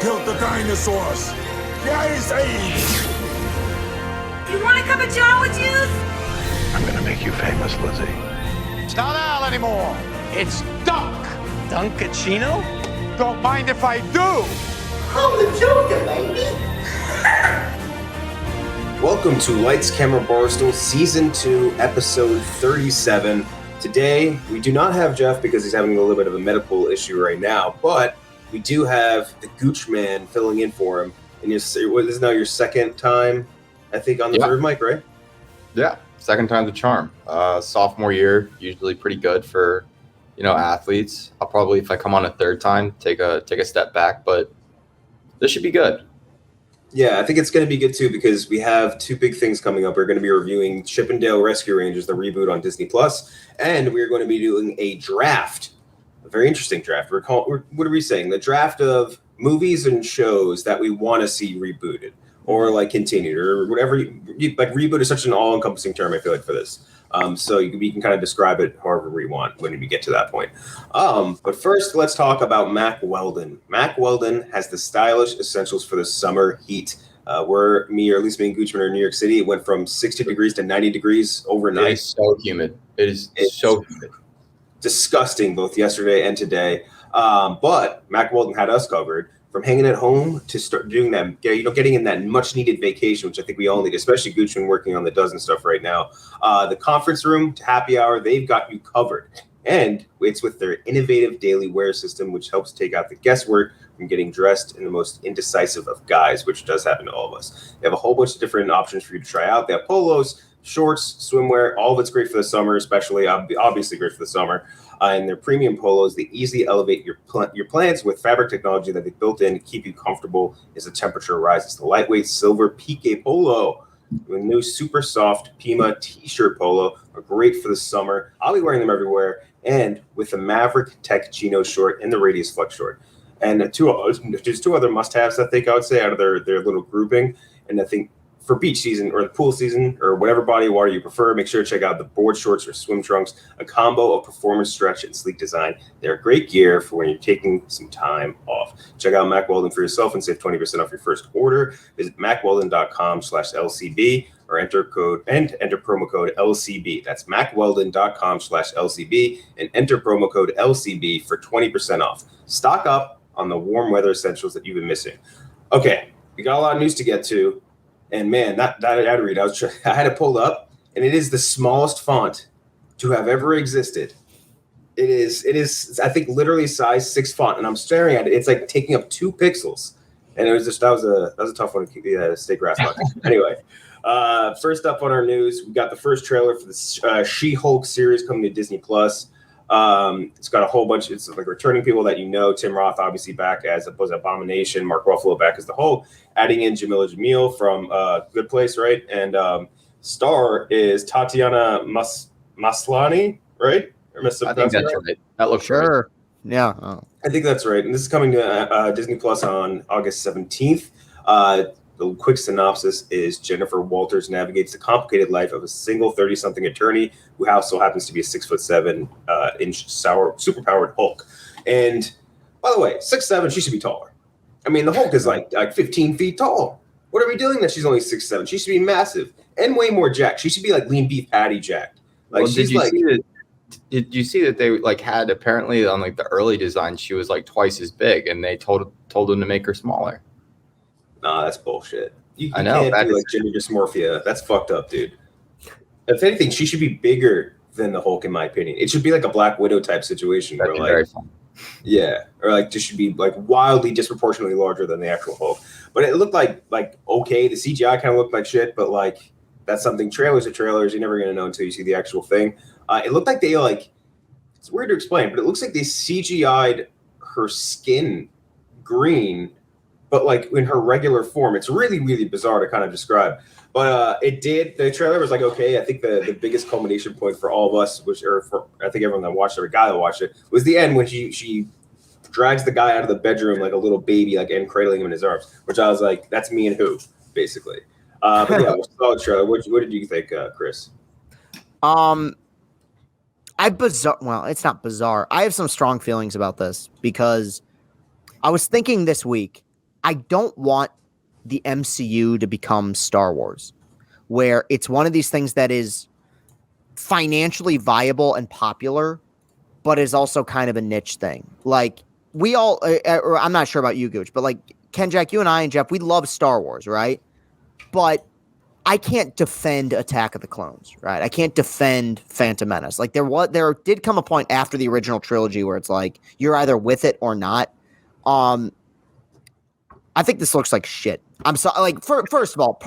killed the dinosaurs. The Ice Age. You want a cup of Java juice? I'm gonna make you famous, Lizzie. It's not Al anymore. It's Dunk. Dunkachino? Don't mind if I do. I'm the Joker, baby. Welcome to Lights, Camera, Barstool, Season 2, Episode 37. Today, we do not have Jeff because he's having a little bit of a medical issue right now, but we do have the Gooch Man filling in for him. And this is now your second time, I think, on the third mic, right? Yeah, second time's a charm. Sophomore year, usually pretty good for, athletes. I'll probably, if I come on a third time, take a step back, but this should be good. Yeah, I think it's going to be good too because we have two big things coming up. We're going to be reviewing Chippendale Rescue Rangers, the reboot on Disney Plus, and we're going to be doing a draft, a very interesting draft. What are we saying? The draft of movies and shows that we want to see rebooted or like continued or whatever. Like reboot is such an all-encompassing term, I feel like, for this. So we can kind of describe it however we want when we get to that point. But first, let's talk about Mack Weldon. Mack Weldon has the stylish essentials for the summer heat. At least me and Goochman are in New York City. It went from 60 degrees to 90 degrees overnight. It is so humid. It's so humid. Disgusting both yesterday and today. But Mack Weldon had us covered. From hanging at home to start doing that, getting in that much needed vacation, which I think we all need, especially Goochman working on the dozen stuff right now. The conference room to happy hour, they've got you covered. And it's with their innovative daily wear system, which helps take out the guesswork from getting dressed in the most indecisive of guys, which does happen to all of us. They have a whole bunch of different options for you to try out. They have polos, shorts, swimwear, all of it's great for the summer, especially obviously great for the summer. And their premium polos, they easily elevate your plants with fabric technology that they built in to keep you comfortable as the temperature rises. The lightweight silver Pique polo, the new super soft Pima t-shirt polo are great for the summer. I'll be wearing them everywhere. And with the Maverick Tech Chino short and the Radius Flex short. And there's two other must-haves, I think I would say, out of their little grouping. And I think for beach season or the pool season or whatever body of water you prefer, make sure to check out the board shorts or swim trunks, a combo of performance, stretch, and sleek design. They're great gear for when you're taking some time off. Check out Mack Weldon for yourself and save 20% off your first order. Visit mackweldon.com/LCB or enter promo code LCB. That's mackweldon.com/LCB and enter promo code LCB for 20% off. Stock up on the warm weather essentials that you've been missing. Okay, we got a lot of news to get to. And man, that ad read, I had it pulled up, and it is the smallest font to have ever existed. It is, I think, literally size 6 font, and I'm staring at it. It's like taking up 2 pixels, and it was just that was a tough one to stay grasp on. Anyway, first up on our news, we got the first trailer for the She-Hulk series coming to Disney Plus. It's got a whole bunch. It's like returning people that you know. Tim Roth obviously back as Abomination. Mark Ruffalo back as the Hulk. Adding in Jamila Jamil from Good Place, right? And star is Tatiana Maslany, right? I think that's right. That looks sure. Right. Yeah, I think that's right. And this is coming to Disney Plus on August 17th. The quick synopsis is Jennifer Walters navigates the complicated life of a single 30-something attorney who also happens to be a 6'7" inch superpowered Hulk. And by the way, 6'7", she should be taller. I mean, the Hulk is like 15 feet tall. What are we doing that she's only 6'7"? She should be massive and way more jacked. She should be like lean beef patty jacked. Like, well, did you see that they like had apparently on like the early design she was like twice as big, and they told them to make her smaller. Nah, that's bullshit. You I know, can't do like gender dysmorphia. That's fucked up, dude. If anything, she should be bigger than the Hulk, in my opinion. It should be like a Black Widow type situation. That'd where, be like, very fun. Yeah, or like just should be like wildly disproportionately larger than the actual Hulk. But it looked like okay. The CGI kind of looked like shit, but like that's something. Trailers are trailers. You're never gonna know until you see the actual thing. It looked like they like. It's weird to explain, but it looks like they CGI'd her skin green, but like in her regular form. It's really, really bizarre to kind of describe. But it did. The trailer was like, okay. I think the biggest culmination point for all of us, I think everyone that watched it, or guy that watched it, was the end when she drags the guy out of the bedroom like a little baby, like and cradling him in his arms. Which I was like, that's me and who, basically. But yeah, it was a solid trailer. What did you think, Chris? Well, it's not bizarre. I have some strong feelings about this because I was thinking this week, I don't want the MCU to become Star Wars, where it's one of these things that is financially viable and popular, but is also kind of a niche thing. Like we all, or I'm not sure about you, Gooch, but like Ken, Jack, you and I and Jeff, we love Star Wars, right? But I can't defend Attack of the Clones, right? I can't defend Phantom Menace. Like there did come a point after the original trilogy where it's like you're either with it or not. I think this looks like shit. I'm sorry. Like first of all,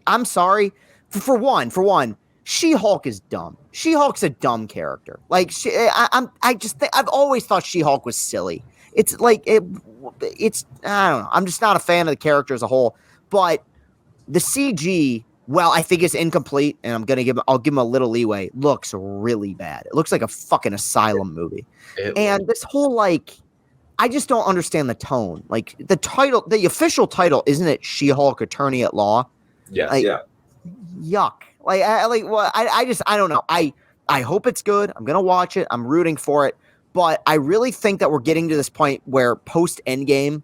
I'm sorry. For one, She-Hulk is dumb. She-Hulk's a dumb character. Like I just think I've always thought She-Hulk was silly. It's like it's I don't know. I'm just not a fan of the character as a whole. But the CG, well, I think it's incomplete, and I'll give him a little leeway. Looks really bad. It looks like a fucking asylum movie. And this whole like, I just don't understand the tone. Like the title, the official title, isn't it She-Hulk Attorney at Law? Yes. Like, Yeah. Yuck. Like I don't know. I hope it's good. I'm gonna watch it. I'm rooting for it. But I really think that we're getting to this point where post Endgame,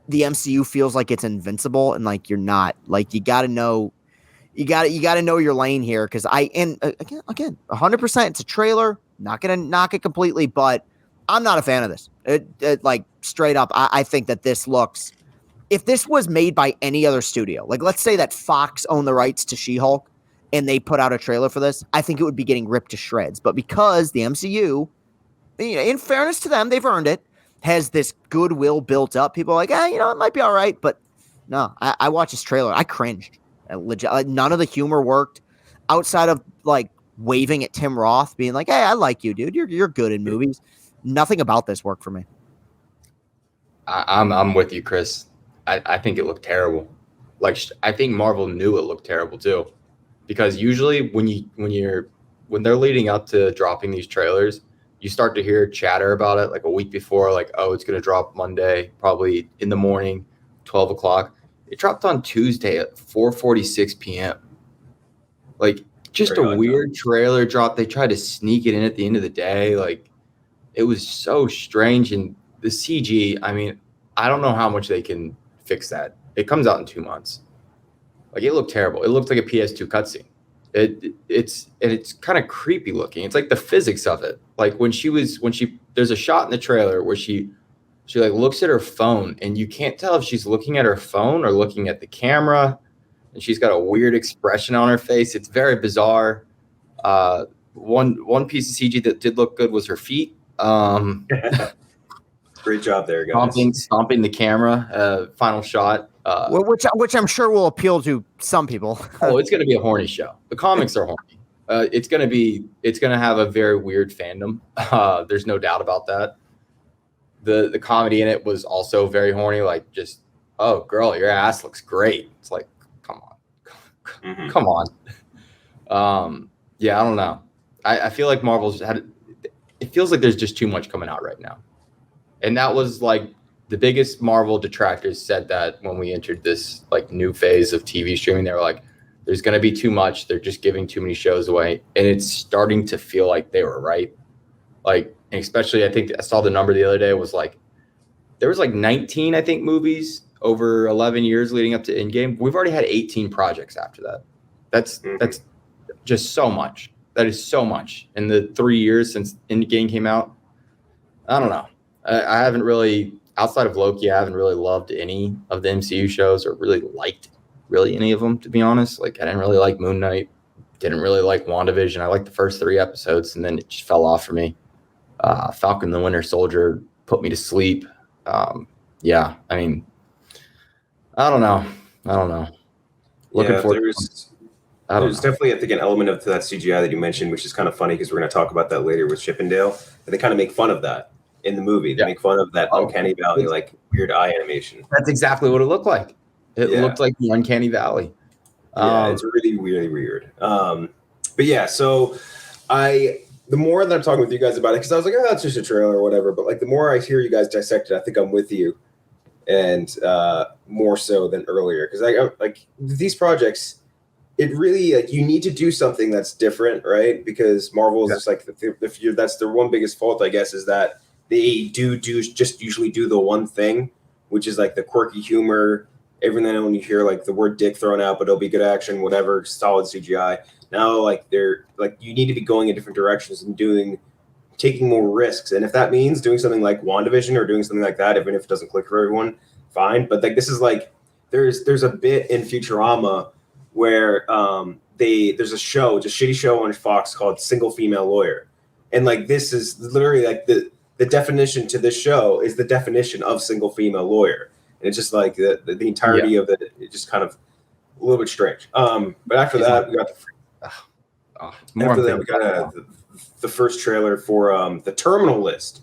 the MCU feels like it's invincible, and like you're not. Like you got to know your lane here. Because again, 100%. It's a trailer. Not gonna knock it completely, but I'm not a fan of this. Like straight up, I think that this looks. If this was made by any other studio, like let's say that Fox owned the rights to She-Hulk and they put out a trailer for this, I think it would be getting ripped to shreds. But because the MCU, in fairness to them, they've earned it, has this goodwill built up. People are like, it might be all right. But no, I watched this trailer. I cringed. Legit, none of the humor worked outside of like waving at Tim Roth, being like, hey, I like you, dude. You're good in movies. Nothing about this worked for me. I'm with you, Chris. I think it looked terrible. Like I think Marvel knew it looked terrible too, because usually when they're leading up to dropping these trailers, you start to hear chatter about it like a week before, like, oh, it's gonna drop Monday, probably in the morning, 12 o'clock. It dropped on Tuesday at 4:46 p.m. Like just a weird trailer drop. They tried to sneak it in at the end of the day. Like it was so strange. And the CG, I mean, I don't know how much they can fix that. It comes out in 2 months. Like it looked terrible. It looked like a PS2 cutscene. It's kind of creepy looking. It's like the physics of it. Like when she there's a shot in the trailer where she like looks at her phone and you can't tell if she's looking at her phone or looking at the camera, and she's got a weird expression on her face. It's very bizarre. One piece of CG that did look good was her feet. Great job there, guys. Stomping the camera. Final shot. Which I'm sure will appeal to some people. Oh, it's going to be a horny show. The comics are horny. It's going to have a very weird fandom. There's no doubt about that. The comedy in it was also very horny. Like just, oh girl, your ass looks great. It's like, come on, come on. Yeah, I don't know. I feel like Marvel's it feels like there's just too much coming out right now. And that was like the biggest Marvel detractors said that when we entered this like new phase of TV streaming. They were like, there's going to be too much. They're just giving too many shows away. And it's starting to feel like they were right. Like, especially, I think I saw the number the other day was like, there was like 19, I think, movies over 11 years leading up to Endgame. We've already had 18 projects after that. That's just so much. That is so much. In the 3 years since Endgame came out, I don't know. I haven't really, outside of Loki, I haven't really loved any of the MCU shows or really liked really any of them, to be honest. Like, I didn't really like Moon Knight. Didn't really like WandaVision. I liked the first 3 episodes, and then it just fell off for me. Falcon the Winter Soldier put me to sleep. Yeah, I mean, I don't know. Looking forward. There's definitely, I think, an element of that CGI that you mentioned, which is kind of funny because we're going to talk about that later with Chippendale. And they kind of make fun of that in the movie. They make fun of that uncanny valley, like weird eye animation. That's exactly what it looked like. It looked like the uncanny valley. It's really, really weird. But yeah, so the more that I'm talking with you guys about it, because I was like, oh, it's just a trailer or whatever. But like the more I hear you guys dissect it, I think I'm with you, and more so than earlier. Because I like these projects. It really, like, you need to do something that's different, right? Because Marvel is just like, that's their one biggest fault, I guess, is that they just usually do the one thing which is like the quirky humor. Every now and then when you hear like the word dick thrown out, but it'll be good action, whatever, solid CGI. Now, like they're like you need to be going in different directions and taking more risks. And if that means doing something like WandaVision or doing something like that, even if it doesn't click for everyone, fine. But like this is like there's a bit in Futurama where there's a show, just shitty show on Fox called Single Female Lawyer. And like this is literally like the definition to this show is the definition of single female lawyer. And it's just like the entirety of it just kind of a little bit strange. But after that, we got the first trailer for The Terminal List,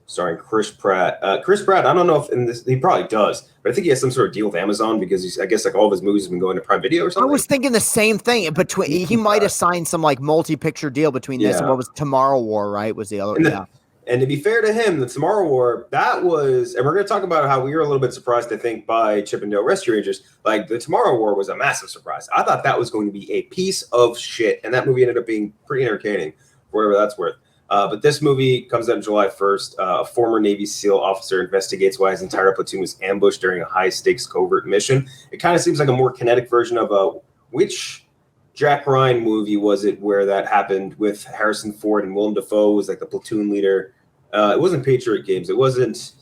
starring Chris Pratt. Chris Pratt, I don't know if in this he probably does, but I think he has some sort of deal with Amazon because I guess like all of his movies have been going to Prime Video or something. I was thinking the same thing. He might have signed some like multi-picture deal between this and what was Tomorrow War, right? Was the other And to be fair to him, the Tomorrow War, that was, and we're going to talk about how we were a little bit surprised, I think, by Chip and Dale Rescue Rangers. Like, the Tomorrow War was a massive surprise. I thought that was going to be a piece of shit, and that movie ended up being pretty entertaining, for whatever that's worth. But this movie comes out on July 1st. A former Navy SEAL officer investigates why his entire platoon was ambushed during a high-stakes covert mission. It kind of seems like a more kinetic version of which Jack Ryan movie was it where that happened with Harrison Ford and Willem Dafoe was like the platoon leader? It wasn't Patriot Games. It wasn't.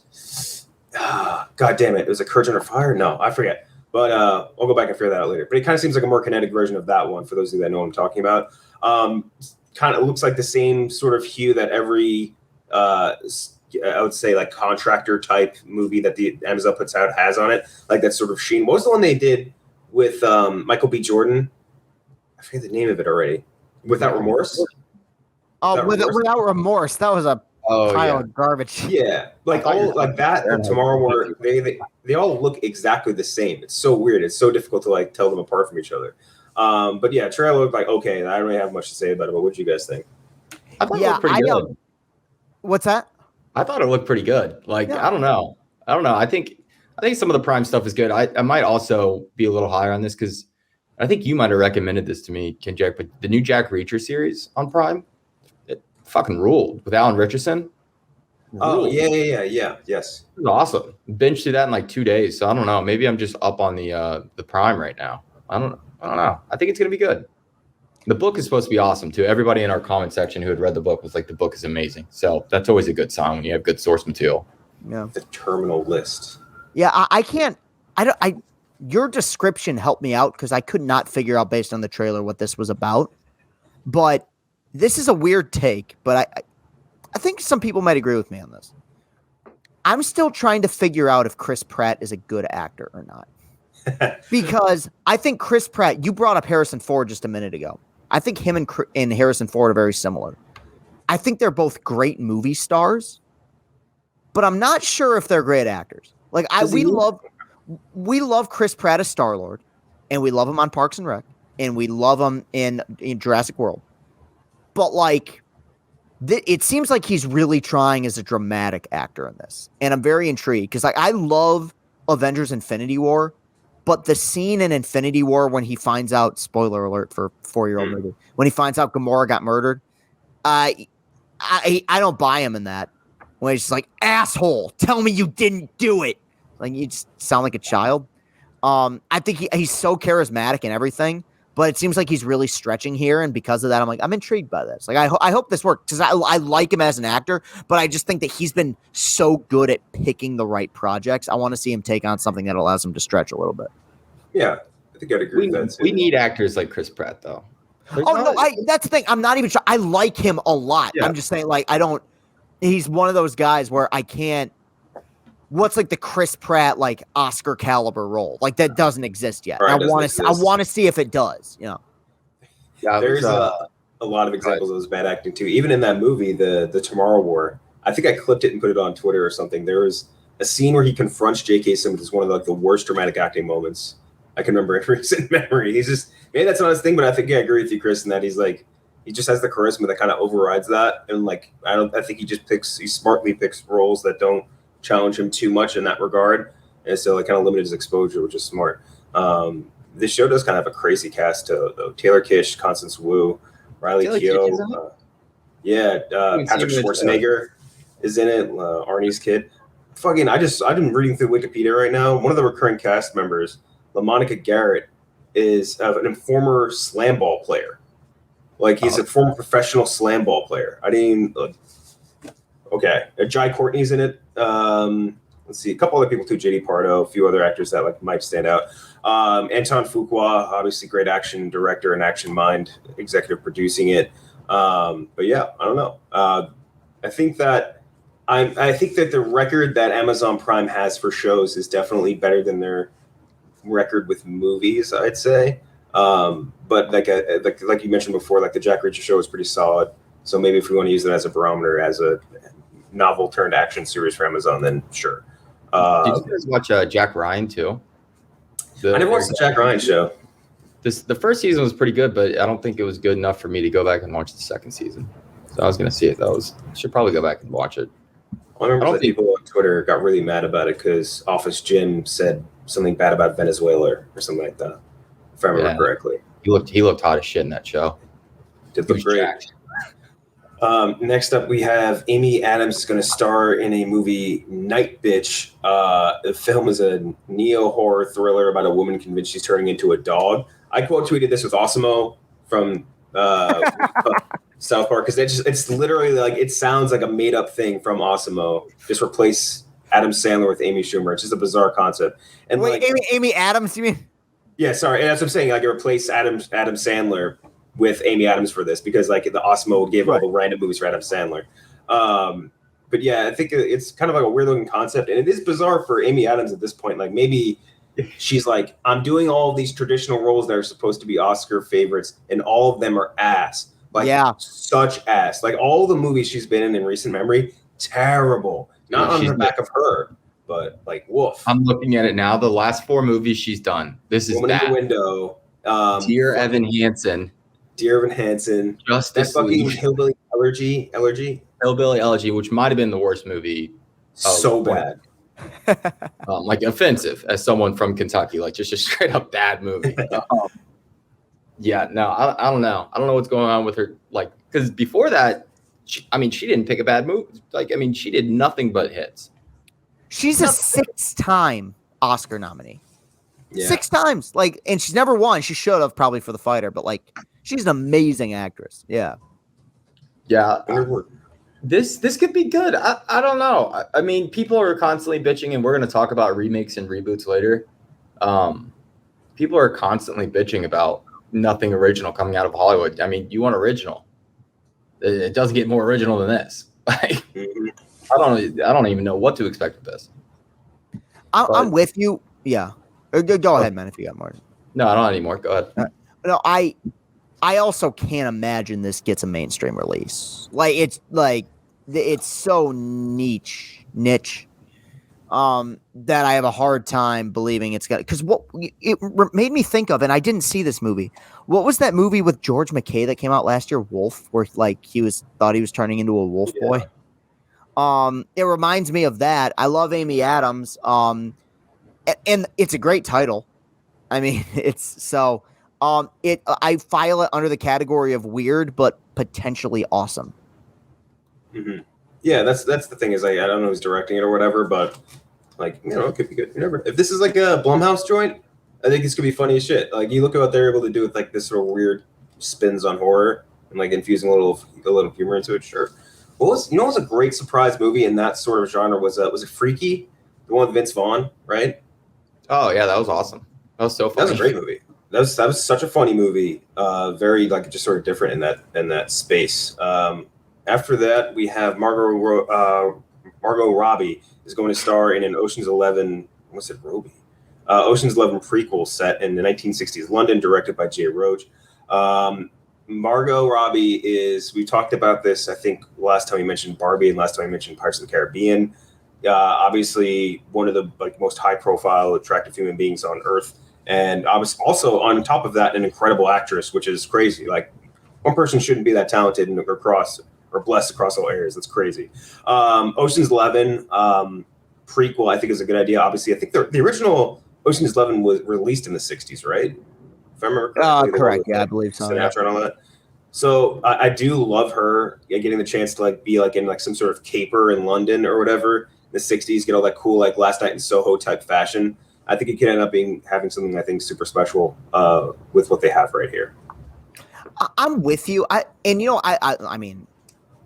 God damn it! It was a Courage Under Fire. No, I forget. But I'll go back and figure that out later. But it kind of seems like a more kinetic version of that one. For those of you that know what I'm talking about, kind of looks like the same sort of hue that every I would say like contractor type movie that the Amazon puts out has on it. Like that sort of sheen. What was the one they did with Michael B. Jordan? I forget the name of it already. Without Remorse. Without Remorse. That was a pile of garbage. Yeah, like all like that. And Tomorrow War, they all look exactly the same. It's so weird. It's so difficult to like tell them apart from each other. But yeah, trailer looked like okay. I don't really have much to say about it. But what do you guys think? I thought it looked pretty good. What's that? I thought it looked pretty good. Like I don't know. I think some of the Prime stuff is good. I might also be a little higher on this because I think you might have recommended this to me, Ken Jack. But the new Jack Reacher series on Prime. Fucking ruled with Alan Richardson. Oh yeah, yes. It was awesome. Binged through that in like 2 days. So I don't know. Maybe I'm just up on the Prime right now. I don't know. I think it's gonna be good. The book is supposed to be awesome too. Everybody in our comment section who had read the book was like, the book is amazing. So that's always a good sign when you have good source material. Yeah. The Terminal List. Yeah, I can't. Your description helped me out because I could not figure out based on the trailer what this was about. But this is a weird take, but I think some people might agree with me on this. I'm still trying to figure out if Chris Pratt is a good actor or not. Because I think Chris Pratt, you brought up Harrison Ford just a minute ago. I think him and Harrison Ford are very similar. I think they're both great movie stars, but I'm not sure if they're great actors. Like we love Chris Pratt as Star-Lord, and we love him on Parks and Rec, and we love him in Jurassic World. But like, it seems like he's really trying as a dramatic actor in this, and I'm very intrigued because I love Avengers: Infinity War, but the scene in Infinity War when he finds out, spoiler alert for 4-year-old movie, when he finds out Gamora got murdered, I don't buy him in that. When he's just like, asshole, tell me you didn't do it. Like you just sound like a child. I think he's so charismatic and everything. But it seems like he's really stretching here, and because of that, I'm intrigued by this. Like, I hope this works because I like him as an actor, but I just think that he's been so good at picking the right projects. I want to see him take on something that allows him to stretch a little bit. Yeah, I think I'd agree with that. We need actors like Chris Pratt, though. That's the thing. I'm not even sure. I like him a lot. Yeah. I'm just saying, like, he's one of those guys where I can't. What's like the Chris Pratt like Oscar caliber role? Like that doesn't exist yet. Right, I want to see if it does. You know. Yeah, there's a lot of examples of this bad acting too. Even in that movie, the Tomorrow War. I think I clipped it and put it on Twitter or something. There was a scene where he confronts J.K. Simmons as one of the worst dramatic acting moments I can remember in recent memory. He's just maybe that's not his thing, but I think I agree with you, Chris, in that he's like he just has the charisma that kind of overrides that, and like I think he smartly picks roles that don't challenge him too much in that regard, and so like kind of limited his exposure, which is smart. This show does kind of have a crazy cast though. Taylor Kitsch, Constance Wu, Riley Keough, Patrick Schwarzenegger is in it. Arnie's kid. I've been reading through Wikipedia right now. One of the recurring cast members, LaMonica Garrett, is a former slam ball player. Like he's a former professional slam ball player. I didn't even. Okay, Jai Courtney's in it. Let's see, a couple other people too. JD Pardo, a few other actors that like might stand out. Anton Fuqua, obviously great action director and action mind, executive producing it. But yeah, I don't know. I think that the record that Amazon Prime has for shows is definitely better than their record with movies, I'd say. But like you mentioned before, like the Jack Reacher show is pretty solid. So maybe if we want to use it as a barometer, as a novel turned action series for Amazon, then sure. Did you guys watch Jack Ryan too? I never watched the Jack Ryan show. The first season was pretty good, but I don't think it was good enough for me to go back and watch the second season. So I was going to see it. Should probably go back and watch it. I remember that people on Twitter got really mad about it because Office Jim said something bad about Venezuela or something like that, if I remember correctly. He looked hot as shit in that show. Did look great. Jacked. Next up, we have Amy Adams is going to star in a movie, Night Bitch. The film is a neo-horror thriller about a woman convinced she's turning into a dog. I quote tweeted this with Osimo from South Park because it's literally like it sounds like a made-up thing from Osimo. Just replace Adam Sandler with Amy Schumer. It's just a bizarre concept. And wait, like, Amy Adams, you mean? Yeah, sorry. And that's what I'm saying. Like, replace Adam Sandler with Amy Adams for this because like the Osmo gave all the random movies for Adam Sandler. But yeah, I think it's kind of like a weird looking concept, and it is bizarre for Amy Adams at this point. Like maybe she's like, I'm doing all of these traditional roles that are supposed to be Oscar favorites, and all of them are ass. Like such ass. Like all the movies she's been in recent memory, terrible. Not on the back of her, but like woof. I'm looking at it now. The last 4 movies she's done. This is Woman bad. in the Window. Dear Evan Hansen. Justice League. Hillbilly Elegy. Hillbilly Elegy, which might have been the worst movie. So bad. Like offensive as someone from Kentucky, like just a straight up bad movie. Yeah, no, I don't know. I don't know what's going on with her. Like, because before that, she didn't pick a bad movie. Like, she did nothing but hits. She's a 6-time Oscar nominee. Yeah. 6 times. Like, and she's never won. She should have probably for The Fighter, but like, she's an amazing actress. Yeah. Yeah. This could be good. I don't know. I mean, people are constantly bitching, and we're going to talk about remakes and reboots later. People are constantly bitching about nothing original coming out of Hollywood. I mean, you want original. It doesn't get more original than this. Like, I don't even know what to expect with this. I'm with you. Yeah. Go ahead, man, if you got more. No, I don't have any more. Go ahead. No, I also can't imagine this gets a mainstream release. It's so niche, that I have a hard time believing it's got. Because what it made me think of, and I didn't see this movie. What was that movie with George McKay that came out last year, Wolf, where like thought he was turning into a wolf boy? It reminds me of that. I love Amy Adams. And it's a great title. I mean, it's so. I file it under the category of weird, but potentially awesome. Mm-hmm. Yeah, that's the thing is I don't know who's directing it or whatever, but like it could be good. You never. If this is like a Blumhouse joint, I think it's gonna be funny as shit. Like you look at what they're able to do with like this sort of weird spins on horror and like infusing a little humor into it. Sure. What was a great surprise movie in that sort of genre was it Freaky, the one with Vince Vaughn, right? Oh yeah, that was awesome. That was so funny. That was a great movie. That was such a funny movie. Very like just sort of different in that space. After that, we have Margot Robbie is going to star in an Ocean's 11. What's it, Robbie? Ocean's 11 prequel set in the 1960s London, directed by Jay Roach. Margot Robbie is. We talked about this. I think last time we mentioned Barbie and last time we mentioned Pirates of the Caribbean. Obviously, one of the most high-profile, attractive human beings on Earth. And I was also on top of that an incredible actress, which is crazy. Like one person shouldn't be that talented or blessed across all areas. That's crazy. Ocean's 11 prequel, I think, is a good idea. Obviously, I think the original Ocean's 11 was released in the 60s, right? If I remember correctly. Correct. Yeah, I believe so. Sinatra and all that. So I do love her getting the chance to like be like in like some sort of caper in London or whatever. the 60s, get all that cool like Last Night in Soho type fashion. I think it could end up having something I think super special with what they have right here. I'm with you. I mean,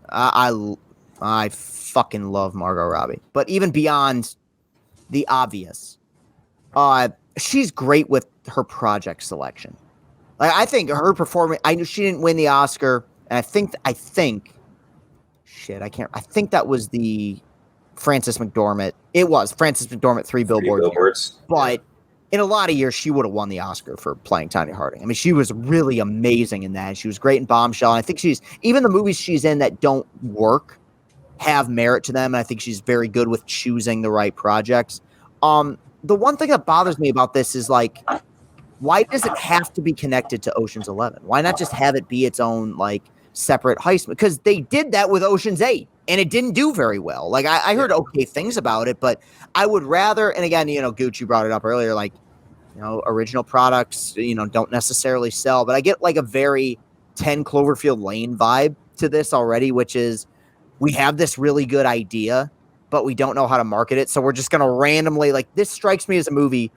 I fucking love Margot Robbie, but even beyond the obvious, she's great with her project selection. Like, I think her performance. I knew she didn't win the Oscar, and I think that was the Frances McDormand. It was Frances McDormand, Three Billboards. But in a lot of years, she would have won the Oscar for playing Tanya Harding. I mean, she was really amazing in that. She was great in Bombshell. And I think even the movies she's in that don't work have merit to them. And I think she's very good with choosing the right projects. The one thing that bothers me about this is, like, why does it have to be connected to Ocean's 11? Why not just have it be its own, like, separate heist? Because they did that with Ocean's 8, and it didn't do very well. Like, I heard okay things about it, but I would rather, and again, Gucci brought it up earlier, like, original products, don't necessarily sell, but I get like a very 10 Cloverfield Lane vibe to this already, which is we have this really good idea, but we don't know how to market it. So we're just going to randomly, like, this strikes me as a movie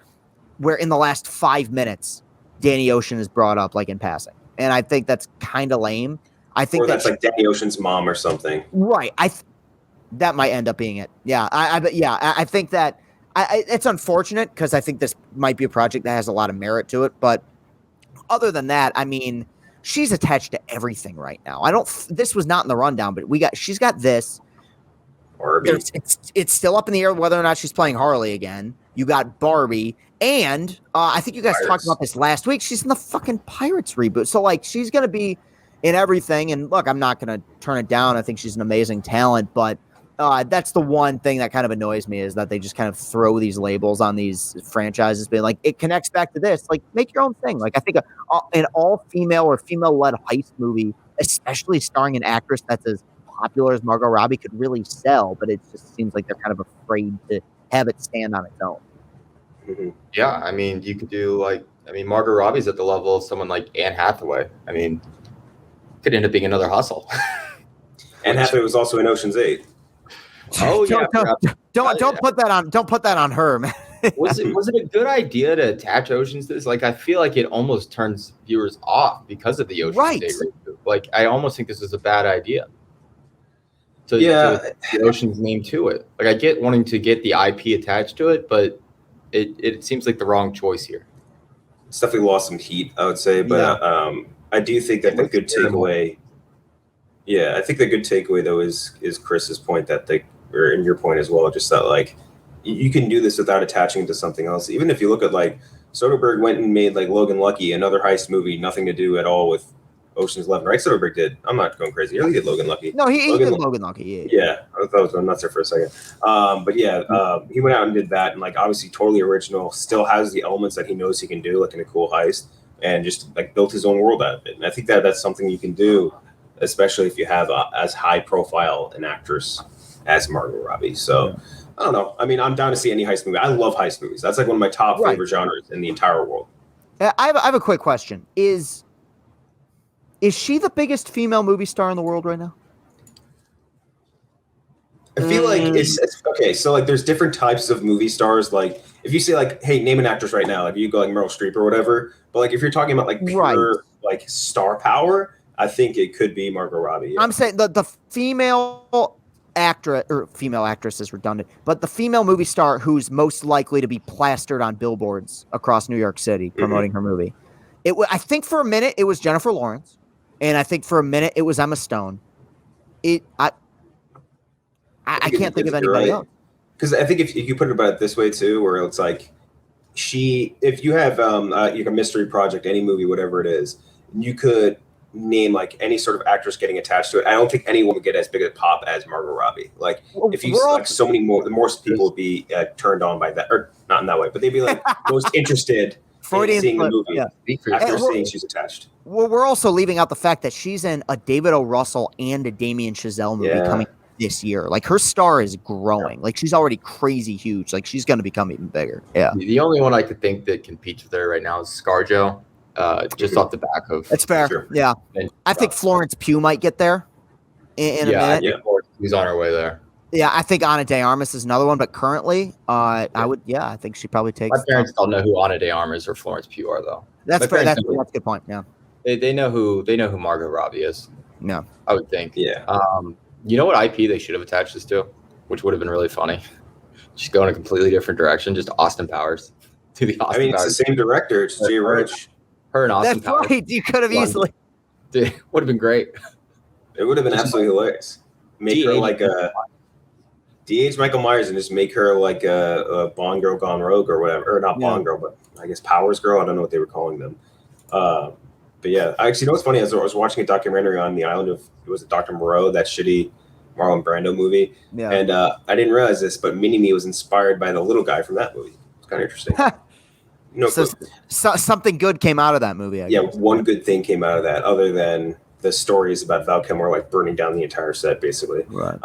where in the last 5 minutes, Danny Ocean is brought up, like, in passing. And I think that's kind of lame. I think that's like Danny Ocean's mom or something. Right. That might end up being it. Yeah. I think that it's unfortunate because I think this might be a project that has a lot of merit to it. But other than that, I mean, she's attached to everything right now. This was not in the rundown, but she's got this. It's still up in the air whether or not she's playing Harley again. You got Barbie, and I think you guys talked about this last week. She's in the fucking Pirates reboot. So, like, she's going to be in everything. And look, I'm not going to turn it down. I think she's an amazing talent, but that's the one thing that kind of annoys me is that they just kind of throw these labels on these franchises, being like, it connects back to this. Like, make your own thing. Like, I think an all-female or female-led heist movie, especially starring an actress that's as popular as Margot Robbie, could really sell, but it just seems like they're kind of afraid to have it stand on its own. Mm-hmm. Yeah, I mean, you could do Margot Robbie's at the level of someone like Anne Hathaway. I mean, could end up being another hustle. Anne Hathaway was also in Ocean's 8. Oh yeah, don't put that on her, man. was it a good idea to attach Oceans to this? Like, I feel like it almost turns viewers off because of the Ocean's 8 reboot. Like, I almost think this is a bad idea. To the Ocean's name to it. Like, I get wanting to get the IP attached to it, but it seems like the wrong choice here. It's definitely lost some heat, I would say, but I do think that the good takeaway. Yeah, I think the good takeaway though is Chris's point that or in your point as well, just that, like, you can do this without attaching it to something else. Even if you look at, like, Soderbergh went and made, like, Logan Lucky, another heist movie, nothing to do at all with Ocean's 11, right? Soderbergh did. I'm not going crazy. He did Logan Lucky. No, he did Logan Lucky. Yeah, I thought I was going nuts there for a second. But yeah, he went out and did that, and, like, obviously totally original. Still has the elements that he knows he can do, like in a cool heist, and just, like, built his own world out of it. And I think that that's something you can do, especially if you have as high profile an actress as Margot Robbie. So I don't know. I mean, I'm down to see any heist movie. I love heist movies. That's like one of my top favorite genres in the entire world. I have a quick question. Is she the biggest female movie star in the world right now? I feel like it's okay. So, like, there's different types of movie stars. Like, if you say, like, hey, name an actress right now, like, you go like Meryl Streep or whatever. But, like, if you're talking about, like, pure like star power, I think it could be Margot Robbie. Yeah. I'm saying the female actress, or female actress is redundant, but the female movie star who's most likely to be plastered on billboards across New York City promoting her movie. I think for a minute it was Jennifer Lawrence, and I think for a minute it was Emma Stone. I can't think of anybody else. Because I think if you put it about it this way too, where it's like if you have like a mystery project, any movie, whatever it is, you could name like any sort of actress getting attached to it. I don't think anyone would get as big a pop as Margot Robbie. Like, if you like so many more, the more people would be turned on by that, or not in that way, but they'd be like most interested in seeing the movie after seeing she's attached. Well, we're also leaving out the fact that she's in a David O. Russell and a Damien Chazelle movie coming this year. Like, her star is growing. Like, she's already crazy huge. Like, she's going to become even bigger. Yeah. The only one I could think that competes with her right now is ScarJo. Just off the back of it's fair. Sure. Yeah. I think Florence Pugh might get there in a minute. Yeah, she's on her way there. Yeah, I think Ana de Armas is another one, but currently, I think she probably takes. My parents don't know who Ana de Armas or Florence Pugh are, though. That's My parents know- a good point. Yeah. They know who Margot Robbie is. No. I would think. Yeah. You know what IP they should have attached this to, which would have been really funny. Just go in a completely different direction. Just Austin Powers. To the Austin Powers. It's the same director. It's Jay Roach. Her and Austin That's Powers. right. You could have easily. Dude, would have been great. It would have been absolutely hilarious. Make her like a DH Michael Myers and just make her like a Bond girl gone rogue or whatever, or not Bond girl, but I guess Powers girl. I don't know what they were calling them. But yeah, I actually know what's funny. As I was watching a documentary on the island of Dr. Moreau, that shitty Marlon Brando movie, and I didn't realize this, but Mini Me was inspired by the little guy from that movie. It's kind of interesting. Something good came out of that movie. I guess. One good thing came out of that, other than the stories about Val Kilmer like burning down the entire set, basically. Right.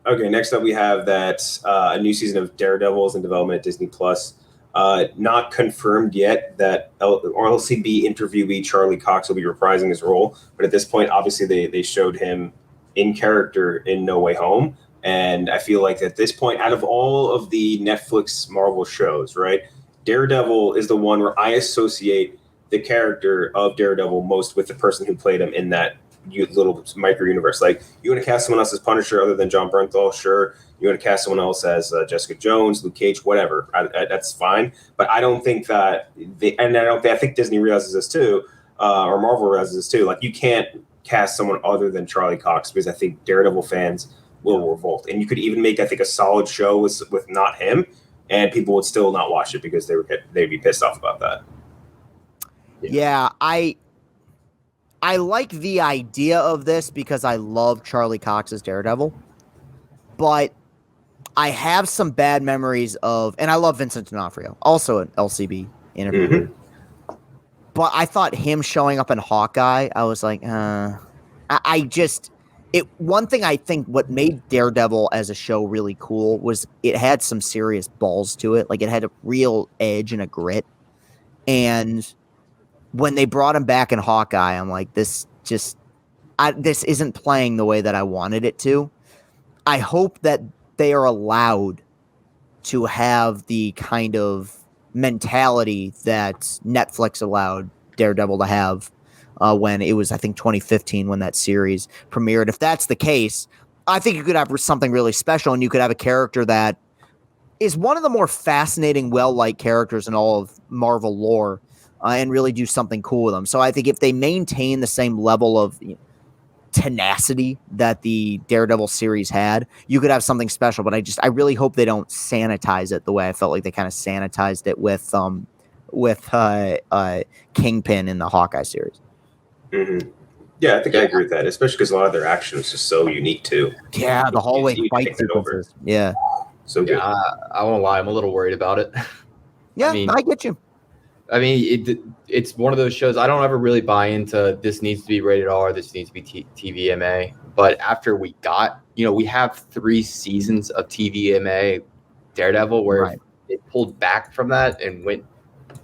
Okay, next up we have that a new season of Daredevil is in development at Disney Plus. Not confirmed yet that LCB interviewee Charlie Cox will be reprising his role, but at this point, obviously they showed him in character in No Way Home, and I feel like at this point, out of all of the Netflix Marvel shows, right, Daredevil is the one where I associate the character of Daredevil most with the person who played him in that little micro universe. Like, you want to cast someone else as Punisher other than John Bernthal, sure. You want to cast someone else as Jessica Jones, Luke Cage, whatever. That's fine. But I don't think that I think Disney realizes this too, or Marvel realizes this too. Like, you can't cast someone other than Charlie Cox because I think Daredevil fans will revolt. And you could even make, I think, a solid show with not him, and people would still not watch it because they'd be pissed off about that. Yeah, I like the idea of this because I love Charlie Cox's Daredevil, but I have some bad memories of, and I love Vincent D'Onofrio, also an LCB interview. Mm-hmm. But I thought him showing up in Hawkeye, I was like, one thing I think what made Daredevil as a show really cool was it had some serious balls to it. Like, it had a real edge and a grit. And when they brought him back in Hawkeye, I'm like, this isn't playing the way that I wanted it to. I hope that they are allowed to have the kind of mentality that Netflix allowed Daredevil to have when it was, I think, 2015 when that series premiered. If that's the case, I think you could have something really special, and you could have a character that is one of the more fascinating, well-liked characters in all of Marvel lore. And really do something cool with them. So I think if they maintain the same level of tenacity that the Daredevil series had, you could have something special. But I really hope they don't sanitize it the way I felt like they kind of sanitized it with Kingpin in the Hawkeye series. Mm-hmm. Yeah, I think I agree with that, especially because a lot of their action is just so unique too. Yeah, the hallway fight sequences. Yeah. So good. Yeah, I won't lie, I'm a little worried about it. Yeah, I get you. I mean, it's one of those shows. I don't ever really buy into this needs to be rated R, this needs to be TVMA. But after we got, we have 3 seasons of TVMA Daredevil where it pulled back from that and went,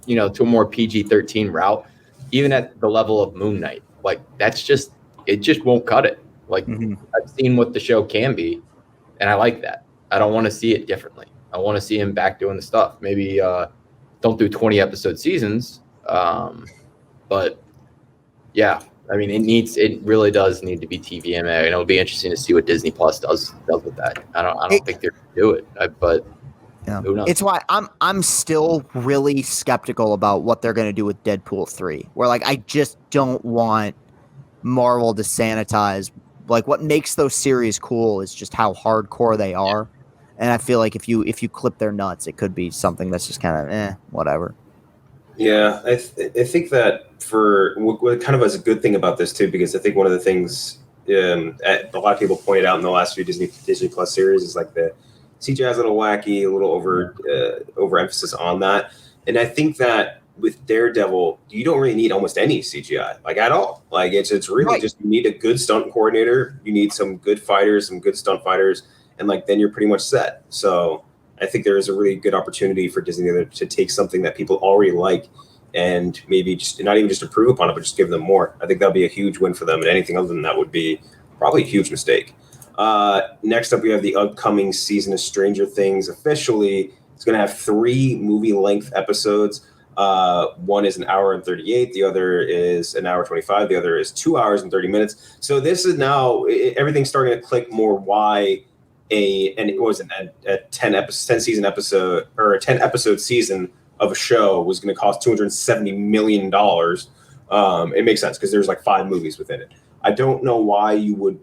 to a more PG-13 route, even at the level of Moon Knight. Like, it just won't cut it. Like, I've seen what the show can be, and I like that. I don't want to see it differently. I want to see him back doing the stuff. Maybe, don't do 20 episode seasons. But yeah, I mean, it really does need to be TVMA, and it'll be interesting to see what Disney Plus does with that. I don't think they're going to do it, but who knows? It's why I'm still really skeptical about what they're going to do with Deadpool 3, where like, I just don't want Marvel to sanitize. Like, what makes those series cool is just how hardcore they are. And I feel like if you clip their nuts, it could be something that's just kind of whatever. Yeah, I think that for what kind of is a good thing about this too, because I think one of the things a lot of people pointed out in the last few Disney Plus series is like the CGI is a little wacky, a little overemphasis on that. And I think that with Daredevil, you don't really need almost any CGI, like at all. Like it's really just, you need a good stunt coordinator, you need some good fighters, some good stunt fighters. And like, then you're pretty much set. So I think there is a really good opportunity for Disney to take something that people already like and maybe just not even just improve upon it, but just give them more. I think that'll be a huge win for them. And anything other than that would be probably a huge mistake. Next up, we have the upcoming season of Stranger Things. Officially, it's going to have 3 movie-length episodes. One is an hour and 38. The other is an hour 25. The other is 2 hours and 30 minutes. So this is now everything's starting to click more. Why a 10 episode season of a show was going to cost $270 million. It makes sense because there's like 5 movies within it. I don't know why you would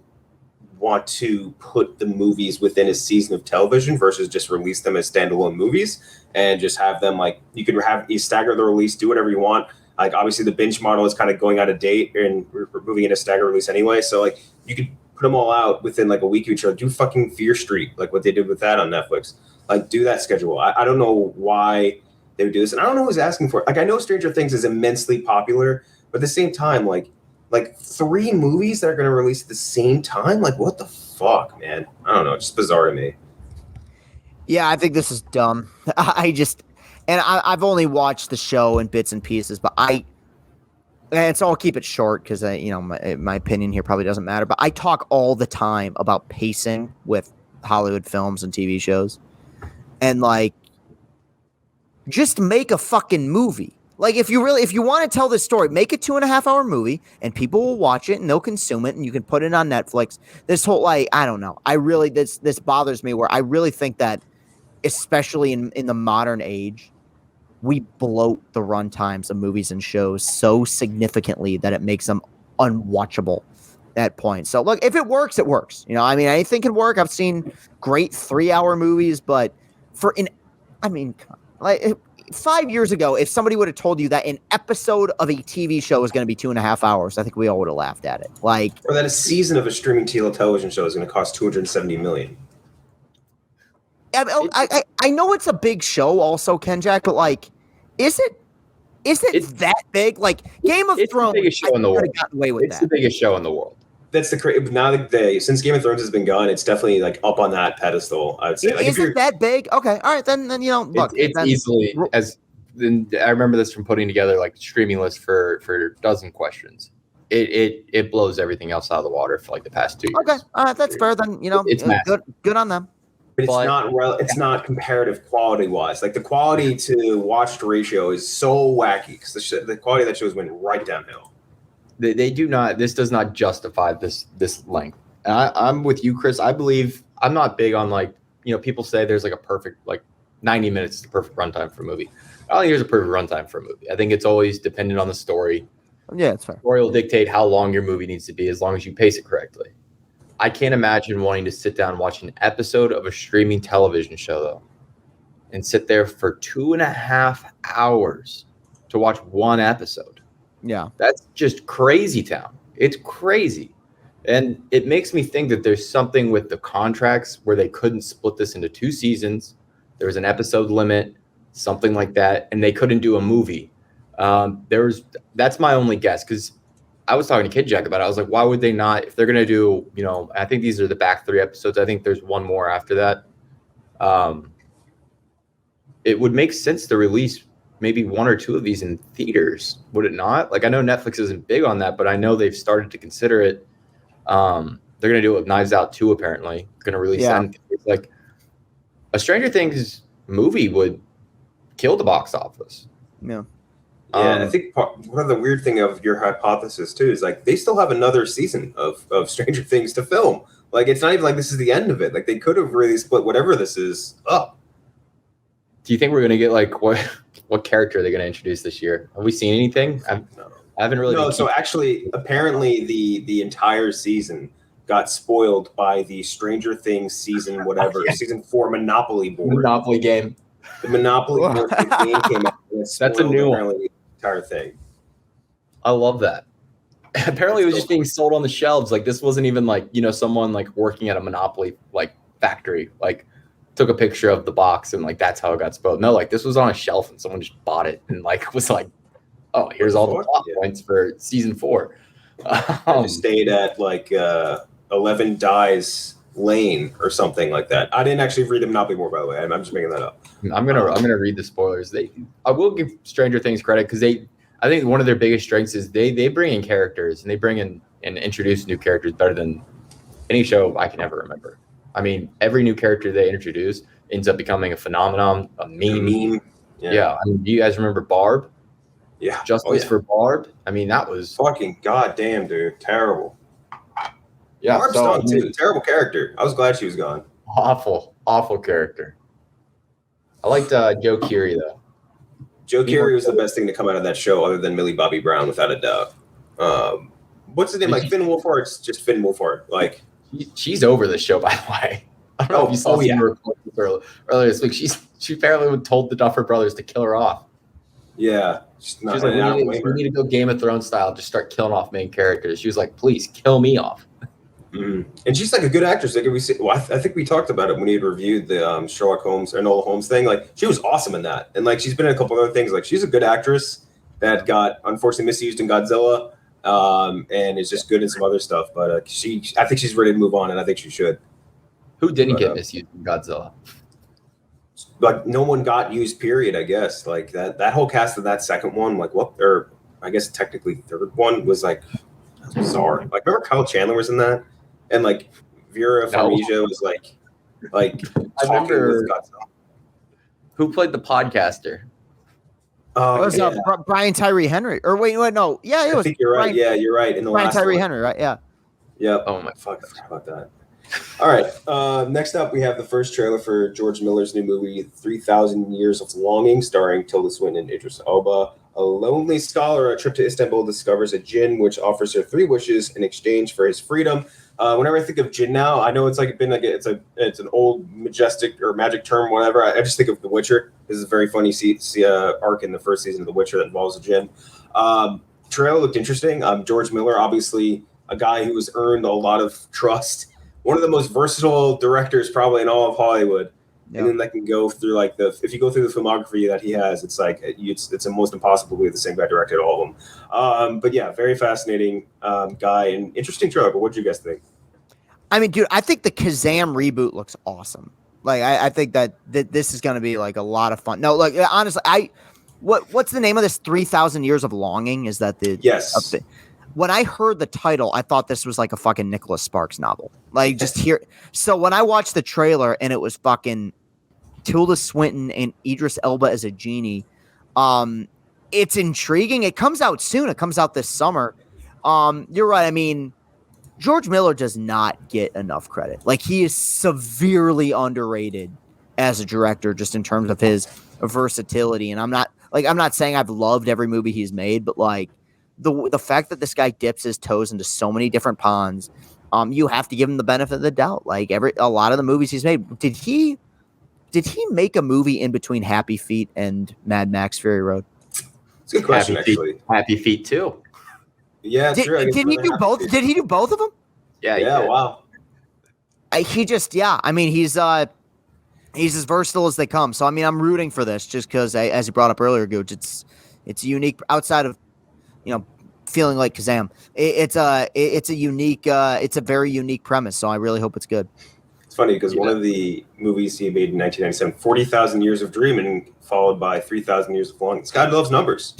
want to put the movies within a season of television versus just release them as standalone movies and just have them like you could have you stagger the release, do whatever you want. Like obviously the binge model is kind of going out of date and we're moving into stagger release anyway. So like you could put them all out within like a week of each other. Do fucking Fear Street, like what they did with that on Netflix. Like do that schedule. I don't know why they would do this. And I don't know who's asking for it. Like I know Stranger Things is immensely popular, but at the same time, like 3 movies that are going to release at the same time? Like, what the fuck, man? I don't know. It's just bizarre to me. Yeah, I think this is dumb. I've only watched the show in bits and pieces, but so I'll keep it short because my opinion here probably doesn't matter. But I talk all the time about pacing with Hollywood films and TV shows, and like, just make a fucking movie. Like if you want to tell this story, make a 2.5-hour movie and people will watch it and they'll consume it and you can put it on Netflix. This whole I don't know. This bothers me where I really think that especially in the modern age, we bloat the run times of movies and shows so significantly that it makes them unwatchable at points. So look, if it works, it works. Anything can work. I've seen great 3-hour movies, but 5 years ago, if somebody would have told you that an episode of a TV show is going to be 2.5 hours, I think we all would have laughed at it. Or that a season of a streaming television show is going to cost $270 million. I know it's a big show, also, Ken Jack, but is it that big? Like Game of Thrones, the biggest show in the world. Gotten away with it's the biggest show in the world. That's since Game of Thrones has been gone, it's definitely like up on that pedestal. I would say. Is it that big? Okay, all right, then look, it's easily as. I remember this from putting together like streaming list for a dozen questions. It blows everything else out of the water for like the past 2 years. Okay, all right, that's fair. Then it's good on them. But it's not comparative quality wise. Like the quality to watched ratio is so wacky because the quality of that show has went right downhill. They do not. This does not justify this length. And I'm with you, Chris. I believe I'm not big on people say there's like a perfect 90 minutes is the perfect runtime for a movie. I don't think there's a perfect runtime for a movie. I think it's always dependent on the story. Yeah, it's fair. The story will dictate how long your movie needs to be as long as you pace it correctly. I can't imagine wanting to sit down and watch an episode of a streaming television show though, and sit there for 2.5 hours to watch one episode. Yeah. That's just crazy town. It's crazy. And it makes me think that there's something with the contracts where they couldn't split this into 2 seasons. There was an episode limit, something like that, and they couldn't do a movie. That's my only guess because I was talking to Kid Jack about it. I was like, why would they not? If they're going to do, I think these are the back 3 episodes. I think there's one more after that. It would make sense to release maybe 1 or 2 of these in theaters, would it not? Like I know Netflix isn't big on that, but I know they've started to consider it. They're going to do it with Knives Out 2, apparently. Going to release that in theaters. Like a Stranger Things movie would kill the box office. Yeah. Yeah, I think one of the weird thing of your hypothesis too is like they still have another season of Stranger Things to film. Like it's not even like this is the end of it. Like they could have really split whatever this is up. Do you think we're gonna get like what character are they gonna introduce this year? Have we seen anything? I haven't really. No. So actually, apparently the entire season got spoiled by the Stranger Things season season 4 Monopoly board. Monopoly game. The Monopoly board game came out. That's a new one. Entire thing. I love that. Apparently, it was just being sold on the shelves. Like this wasn't even like someone like working at a Monopoly like factory like took a picture of the box and like that's how it got spoiled. No, like this was on a shelf and someone just bought it and like was like, oh, here's all the plot points for season 4. I just stayed at like 11 Dies Lane or something like that. I didn't actually read the Monopoly board, by the way. I'm just making that up. I'm gonna read the spoilers. I will give Stranger Things credit because I think one of their biggest strengths is they bring in characters and they bring in and introduce new characters better than any show I can ever remember. I mean, every new character they introduce ends up becoming a phenomenon, a meme. Yeah. I mean, do you guys remember Barb? Yeah. Justice for Barb? I mean, that was fucking goddamn, dude. Terrible. Yeah. Barb's gone too. Terrible character. I was glad she was gone. Awful character. I liked Joe Keery, though. Joe Keery was the best thing to come out of that show other than Millie Bobby Brown, without a doubt. What's his name? Like Finn Wolfhard? It's just Finn Wolfhard. Like, she's over the show, by the way. I don't know if you saw some reports earlier this week. She apparently told the Duffer Brothers to kill her off. Yeah. She was like, we need to go Game of Thrones style, just start killing off main characters. She was like, please kill me off. Mm-hmm. And she's like a good actress. Like, I think we talked about it when we had reviewed the Sherlock Holmes or Enola Holmes thing. Like, she was awesome in that. And like, she's been in a couple other things. Like, she's a good actress that got unfortunately misused in Godzilla, and is just good in some other stuff. But I think she's ready to move on, and I think she should. Who didn't get misused in Godzilla? Like, no one got used, period, I guess. Like, that whole cast of that second one, like, what, or I guess technically third one was like bizarre. Like, remember Kyle Chandler was in that? And like Vera Farmiga was like I remember who played the podcaster. It was Brian Tyree Henry. Or wait, no. Yeah, it was. I think you're right. Brian, you're right. In the Brian last Tyree one. Henry, right? Yeah. Yep. Oh my fuck! I forgot about that. All right. Next up, we have the first trailer for George Miller's new movie, 3,000 Years of Longing, starring Tilda Swinton and Idris Elba. A lonely scholar on a trip to Istanbul discovers a djinn which offers her 3 wishes in exchange for his freedom. Whenever I think of djinn now, I know it's like been like it's an old majestic or magic term, whatever. I just think of The Witcher. This is a very funny arc in the first season of The Witcher that involves a djinn. Trailer looked interesting. George Miller, obviously a guy who has earned a lot of trust. One of the most versatile directors probably in all of Hollywood. Yeah. And then that can go through like if you go through the filmography that he has, it's like it's almost impossible to believe the same guy directed all of them. But yeah, very fascinating guy and interesting trailer. But what do you guys think? I mean, dude, I think the Kazam reboot looks awesome. Like, I think that this is going to be like a lot of fun. No, like honestly, what's the name of this? 3,000 Years of Longing? Is that the yes? When I heard the title, I thought this was like a fucking Nicholas Sparks novel. Like, just here. So when I watched the trailer and it was fucking Tilda Swinton and Idris Elba as a genie, it's intriguing. It comes out soon. It comes out this summer. You're right. I mean, George Miller does not get enough credit. Like, he is severely underrated as a director, just in terms of his versatility. And I'm not saying I've loved every movie he's made, but like the fact that this guy dips his toes into so many different ponds, you have to give him the benefit of the doubt. Like, a lot of the movies he's made, did he make a movie in between Happy Feet and Mad Max Fury Road? It's a good question, actually. Happy Feet too. Yeah, true. Did he do both? Did he do both of them? Yeah. Yeah. Wow. I mean, he's as versatile as they come. So I mean, I'm rooting for this just because, as you brought up earlier, Gooch, it's unique outside of, feeling like Kazam. It's a unique, it's a very unique premise. So I really hope it's good. It's funny because one of the movies he made in 1997, 40,000 Years of Dreaming, followed by 3,000 Years of Longing. This guy loves numbers.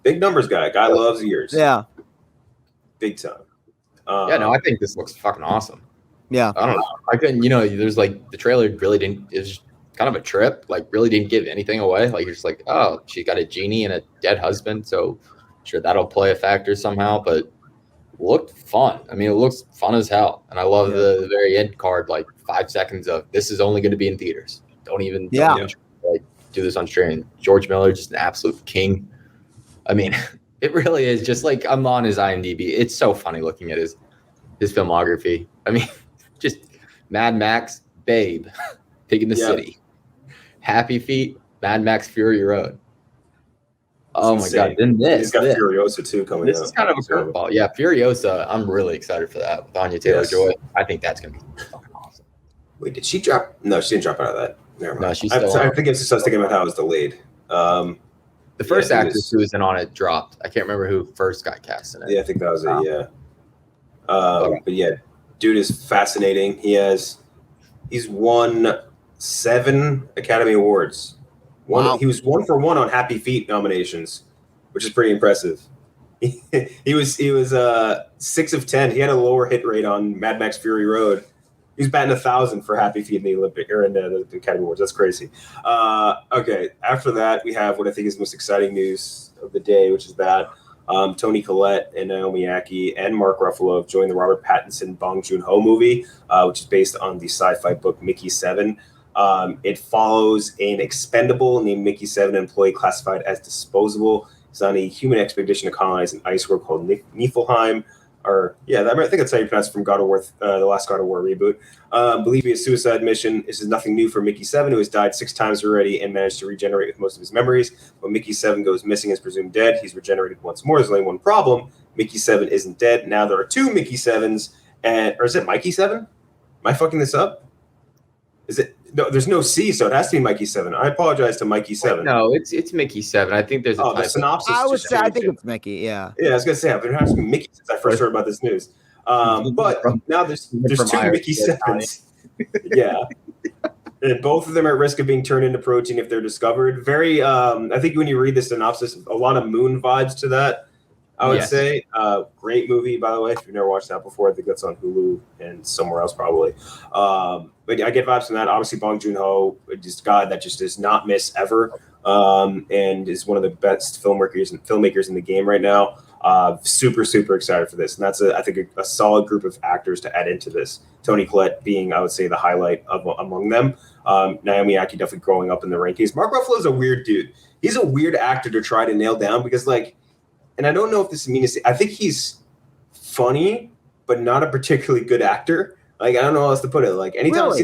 Big numbers guy. Guy loves years. Yeah. Big time. I think this looks fucking awesome. Yeah. I don't know. I couldn't, there's like the trailer really didn't, it was kind of a trip, like really didn't give anything away. Like, you're just like, oh, she got a genie and a dead husband. So sure, that'll play a factor somehow, but looked fun. I mean, it looks fun as hell. And I love the very end card, like 5 seconds of this is only going to be in theaters. Don't even like do this on streaming. George Miller, just an absolute king. I mean, it really is just like, I'm on his IMDb. It's so funny looking at his filmography. I mean, just Mad Max, Babe, Pig in the City, Happy Feet, Mad Max Fury Road. Oh my God! Then he's got Furiosa too coming. This is kind of a curveball. Yeah, Furiosa. I'm really excited for that with Anya Taylor-Joy. I think that's gonna be fucking awesome. Wait, did she drop? No, she didn't drop out of that. Never mind. No, she's I still. think it's just I was thinking about how it was delayed. The first actress who was in on it dropped. I can't remember who first got cast in it. Yeah, I think that was it. Yeah. But yeah, dude is fascinating. He's won 7 Academy Awards. He was 1 for 1 on Happy Feet nominations, which is pretty impressive. He was 6 of 10. He had a lower hit rate on Mad Max Fury Road. He was batting 1,000 for Happy Feet in the Olympic or in the Academy Awards. That's crazy. Okay, after that we have what I think is the most exciting news of the day, which is that Toni Collette and Naomi Ackie and Mark Ruffalo have joined the Robert Pattinson Bong Joon Ho movie, which is based on the sci-fi book Mickey 7. It follows an expendable named Mickey 7 employee classified as disposable. He's on a human expedition to colonize an ice world called Niflheim. I think that's how you pronounce it from God of War, the last God of War reboot. Believe me, a suicide mission. This is nothing new for Mickey 7, who has died 6 times already and managed to regenerate with most of his memories. When Mickey 7 goes missing and is presumed dead, he's regenerated once more. There's only one problem. Mickey 7 isn't dead. Now there are 2 Mickey 7s, or is it Mikey 7? Am I fucking this up? Is it? No, there's no C, so it has to be Mikey 7. I apologize to Mikey 7. No, it's Mickey 7. I think there's a typo. The synopsis. I think it's Mickey. Yeah. Yeah, I was gonna say I've been asking Mickey since I first heard about this news. But now there's 2 Mickey 7s. Yeah. And both of them are at risk of being turned into protein if they're discovered. Very, I think when you read the synopsis, a lot of Moon vibes to that. I would say great movie, by the way. If you've never watched that before, I think that's on Hulu and somewhere else probably. But I get vibes from that. Obviously, Bong Joon Ho, just a guy that just does not miss ever, and is one of the best filmmakers in the game right now. Super excited for this, and that's I think a solid group of actors to add into this. Toni Collette being, I would say, the highlight among them. Naomi Ackie definitely growing up in the rankings. Mark Ruffalo is a weird dude. He's a weird actor to try to nail down because and I don't know if this is mean to say, I think he's funny, but not a particularly good actor. I don't know how else to put it. Anytime I've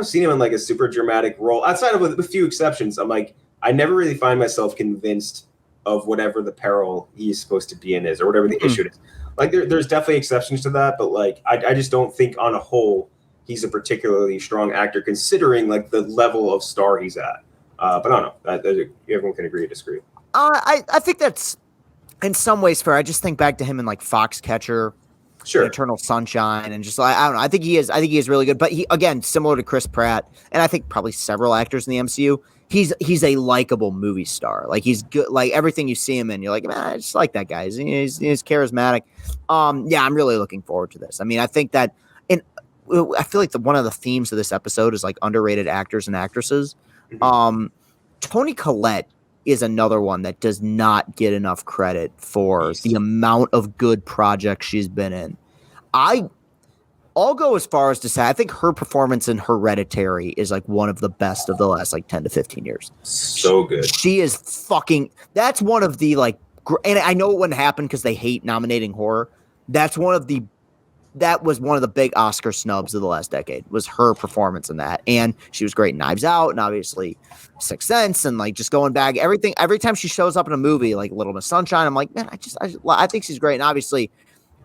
seen him in a super dramatic role, outside of a few exceptions, I'm I never really find myself convinced of whatever the peril he's supposed to be in is, or whatever the issue is. There's definitely exceptions to that, but I just don't think on a whole he's a particularly strong actor considering the level of star he's at. But I don't know. Everyone can agree or disagree. I think that's in some ways fair. I just think back to him in Foxcatcher, Eternal Sunshine, and just I don't know. I think he is really good. But he, again, similar to Chris Pratt, and I think probably several actors in the MCU, he's a likable movie star. He's good. Everything you see him in, you're man, I just like that guy. He's charismatic. Yeah, I'm really looking forward to this. I mean, I think that, and I feel one of the themes of this episode is underrated actors and actresses. Mm-hmm. Toni Collette is another one that does not get enough credit for the amount of good projects she's been in. I'll go as far as to say I think her performance in Hereditary is one of the best of the last 10 to 15 years. So good. She is that's one of the and I know it wouldn't happen because they hate nominating horror. That was one of the big Oscar snubs of the last decade, was her performance in that. And she was great in Knives Out and obviously Sixth Sense and just going back, everything. Every time she shows up in a movie like Little Miss Sunshine, I'm man, I think she's great. And obviously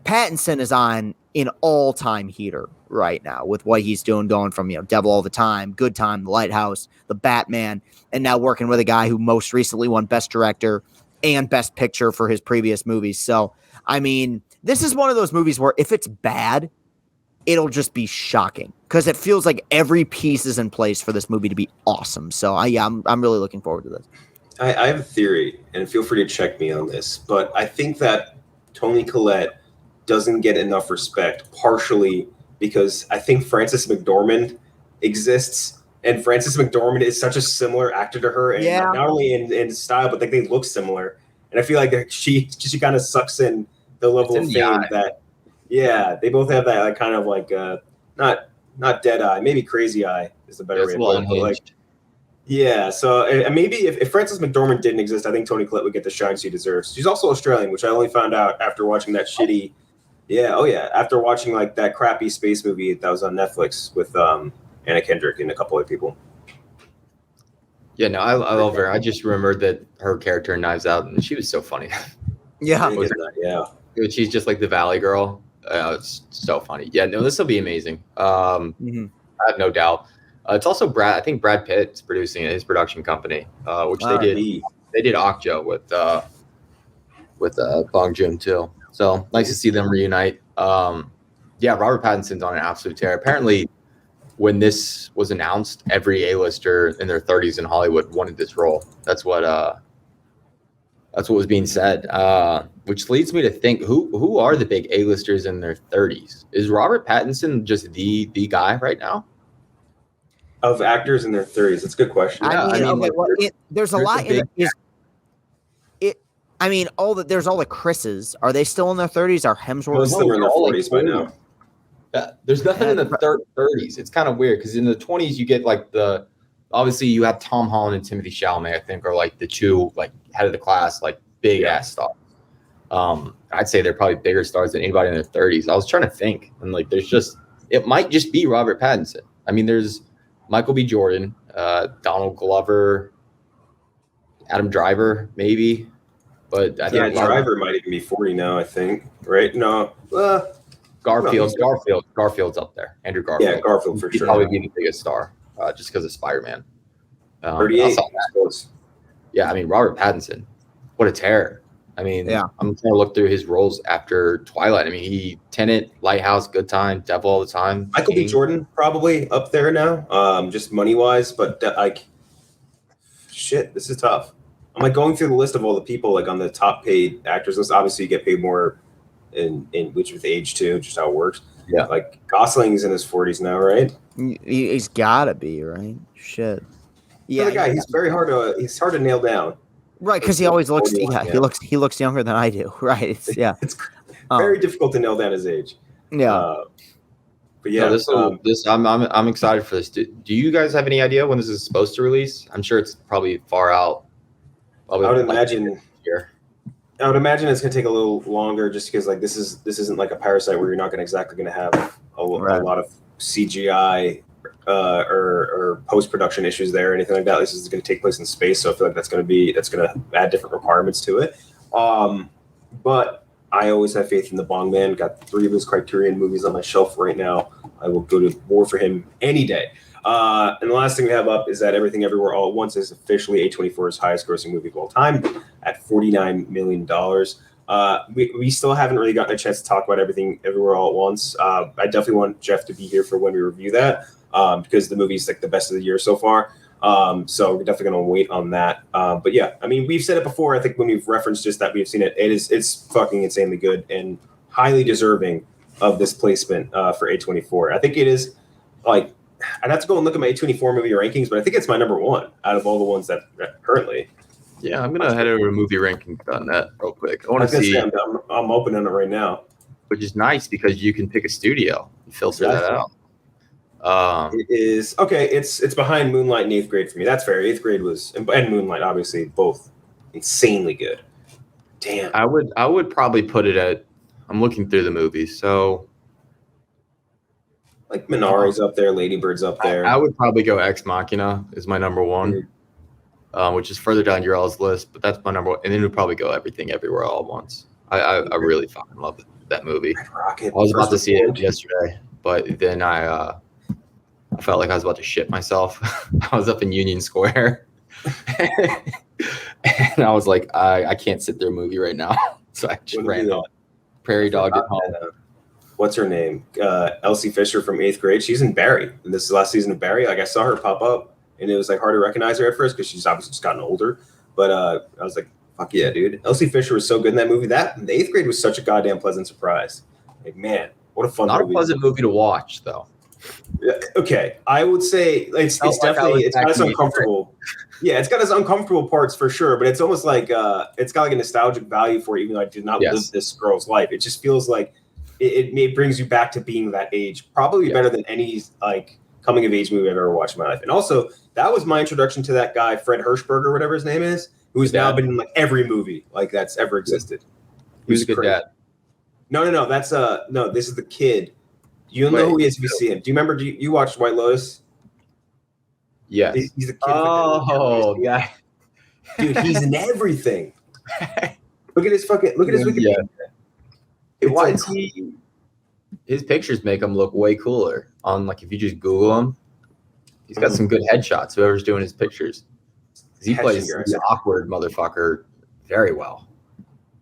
Pattinson is on an all-time heater right now with what he's doing, going from, Devil All the Time, Good Time, The Lighthouse, The Batman, and now working with a guy who most recently won Best Director and Best Picture for his previous movies. So, I mean, this is one of those movies where if it's bad, it'll just be shocking because it feels like every piece is in place for this movie to be awesome. So I'm really looking forward to this. I have a theory, and feel free to check me on this, but I think that Toni Collette doesn't get enough respect, partially because I think Frances McDormand exists, and Frances McDormand is such a similar actor to her, and not only in style, but they look similar. And I feel like she kind of sucks in the level of fame that, they both have that kind of not dead eye, maybe crazy eye is the better way to put it. Yeah, so maybe if Frances McDormand didn't exist, I think Toni Collette would get the shine she deserves. She's also Australian, which I only found out after watching that shitty. After watching that crappy space movie that was on Netflix with Anna Kendrick and a couple other people. Yeah, no, I love her. I just remembered that her character in Knives Out, and she was so funny. Yeah. She's just like the Valley Girl. It's so funny. Yeah, no, this will be amazing. I have no doubt. It's also Brad. I think Brad Pitt's producing it, his production company, which they did. They did Okja with Bong Joon too. So nice to see them reunite. Robert Pattinson's on an absolute tear. Apparently, when this was announced, every A-lister in their 30s in Hollywood wanted this role. That's what That's what was being said, which leads me to think who are the big A-listers in their 30s? Is Robert Pattinson just the guy right now? Of actors in their 30s, that's a good question. Yeah, I mean, okay, like, well, there's a there's lot a in big it. I mean, there's all the Chris's. Are they still in their 30s? Are Hemsworth? Most of them are in their all, 40s by now. Yeah, there's nothing in the 30s. It's kind of weird because in the 20s you get like obviously you have Tom Holland and Timothy Chalamet, I think, are like the two like head of the class, like big ass stars. I'd say they're probably bigger stars than anybody in their 30s. I was trying to think, and like it might just be Robert Pattinson. I mean, there's Michael B. Jordan, Donald Glover, Adam Driver, maybe. But I think Driver might even be 40 now, I think. Right? No. Garfield's up there. Andrew Garfield. Yeah, Garfield for He'd sure. probably be the biggest star, just because of Spider-Man. 38. Yeah, I mean, Robert Pattinson, what a terror. I mean, I'm trying to look through his roles after Twilight. I mean, Tenet, Lighthouse, Good Time, Devil All the Time. Michael B. Jordan probably up there now, just money-wise, but like, shit, this is tough. I'm like going through the list of all the people like on the top paid actors list. Obviously, you get paid more in which with age too, just how it works. Yeah, like Gosling's in his 40s now, right? He's gotta be, right? Shit. Yeah, the guy. He's very hard to nail down. Right, because he always looks. Yeah, he looks younger than I do. Right. It's very difficult to nail down his age. Yeah. But yeah, I'm excited for this. Do you guys have any idea when this is supposed to release? I'm sure it's probably far out. I would imagine it's gonna take a little longer, just because like this isn't like a Parasite where you're not gonna have a lot of CGI or post production issues there or anything like that. This is gonna take place in space, so I feel like that's gonna add different requirements to it. But I always have faith in the Bong Man. Got 3 of his Criterion movies on my shelf right now. I will go to war for him any day. And the last thing we have up is that Everything Everywhere All at Once is officially A24's highest grossing movie of all time at $49 million. We still haven't really gotten a chance to talk about Everything Everywhere All at Once. I definitely want Jeff to be here for when we review that, because the movie's like the best of the year so far. So we're definitely going to wait on that. But yeah, I mean, we've said it before. I think when we've referenced just that we've seen it, it's fucking insanely good and highly deserving of this placement for A24. I think it is like, I'd have to go and look at my A24 movie rankings, but I think it's my number 1 out of all the ones that currently. Yeah, I'm gonna head over to movieranking.net real quick. I want to see. I'm opening it right now, which is nice because you can pick a studio and filter that out. It is okay. It's behind Moonlight and 8th Grade for me. That's fair. 8th Grade was and Moonlight obviously both insanely good. Damn. I would probably put it at. I'm looking through the movies, so. Like Minari's up there, Lady Bird's up there. I would probably go Ex Machina is my number 1, which is further down your all's list, but that's my number 1. And then we'd probably go Everything Everywhere All at Once. I really fucking love that movie. Rocket, I was about to see it yesterday, but then I felt like I was about to shit myself. I was up in Union Square, and I was like, I can't sit through a movie right now, so I just ran on. Prairie Dog at Home. What's her name? Elsie Fisher from 8th Grade. She's in Barry. And this is the last season of Barry. Like I saw her pop up, and it was like hard to recognize her at first because she's obviously just gotten older. But I was like, fuck yeah, dude. Elsie Fisher was so good in that movie. The 8th Grade was such a goddamn pleasant surprise. Like, man, what a fun movie. Not a pleasant movie to watch, though. Yeah, okay. I would say it's definitely it's got its uncomfortable. Yeah, it's got its uncomfortable parts for sure, but it's almost like it's got like a nostalgic value for it, even though I did not live this girl's life. It just feels like it brings you back to being that age, probably better than any like coming of age movie I've ever watched in my life. And also, that was my introduction to that guy, Fred Hirschberger, whatever his name is, who's now been in like every movie like that's ever existed. He was a good dad. No, that's no, this is the kid. You know who he is if you see him. Do you remember? You watched White Lotus? Yeah, he's the kid. Oh, yeah, dude, he's in everything. Look at his Wikipedia. His pictures make him look way cooler. On like if you just Google him, he's got some good headshots. Whoever's doing his pictures, because he plays the awkward motherfucker very well.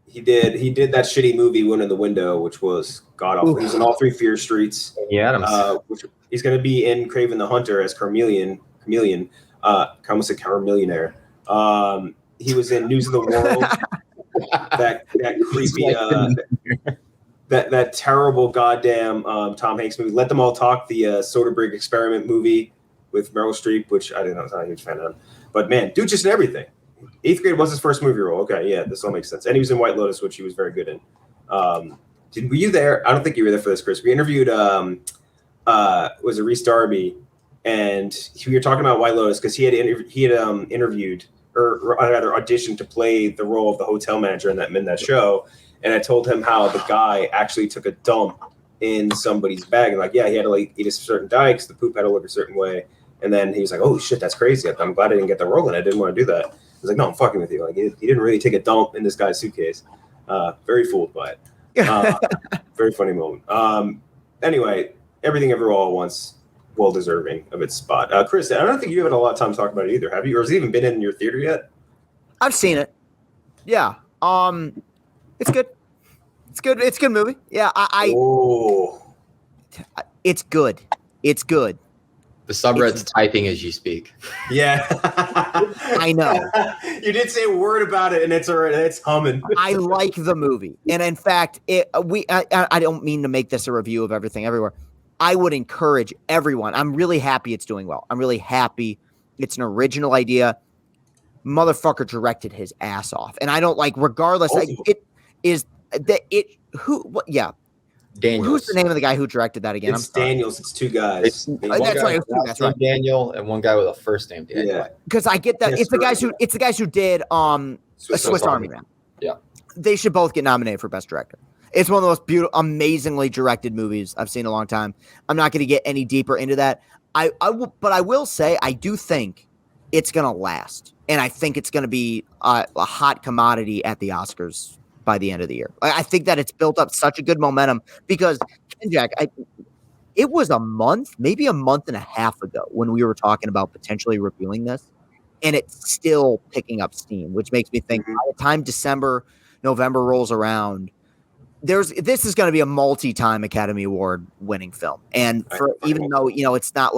He did that shitty movie One in the Window, which was god awful. He was in all 3 Fear Streets. Yeah, which he's going to be in Craven the Hunter as Carmeleon. I almost said Carmelionaire. He was in News of the World. that creepy, that terrible goddamn Tom Hanks movie. Let Them All Talk, the Soderbergh experiment movie with Meryl Streep, which I didn't know I was not a huge fan of. But man, dude, just in everything. 8th grade was his first movie role. Okay, yeah, this all makes sense. And he was in White Lotus, which he was very good in. Were you there? I don't think you were there for this, Chris. We interviewed was it Reese Darby, and we were talking about White Lotus because he had interviewed or rather auditioned to play the role of the hotel manager in that show. And I told him how the guy actually took a dump in somebody's bag, and he had to eat a certain diet because the poop had to look a certain way. And then he was like, "Oh shit, that's crazy! I'm glad I didn't get the role, and I didn't want to do that." I was like, "No, I'm fucking with you. He didn't really take a dump in this guy's suitcase." Very fooled by it. Very funny moment. Anyway, Everything Everywhere All at Once, well deserving of its spot. Chris, I don't think you have had a lot of time to talk about it either, have you? Or has it even been in your theater yet? I've seen it. Yeah. It's good. It's good. It's a good movie. Yeah. It's good. It's good. The subreddit's typing as you speak. Yeah. I know. You did say a word about it, and it's humming. I like the movie. And in fact, I don't mean to make this a review of Everything Everywhere. I would encourage everyone. I'm really happy it's doing well. I'm really happy it's an original idea. Motherfucker directed his ass off. And I don't regardless, Daniels. Who's the name of the guy who directed that again? It's Daniels. It's two guys. That's right. Daniel and one guy with a first name Daniel. Yeah. Because I get that. It's the guys who did Swiss Army Man. Yeah. They should both get nominated for Best Director. It's one of the most beautiful, amazingly directed movies I've seen in a long time. I'm not going to get any deeper into that. I will say I do think it's going to last, and I think it's going to be a hot commodity at the Oscars by the end of the year. I think that it's built up such a good momentum because, Jack, it was maybe a month and a half ago when we were talking about potentially reviewing this, and it's still picking up steam, which makes me think by the time November rolls around, this is going to be a multi-time Academy Award winning film. And even though, it's not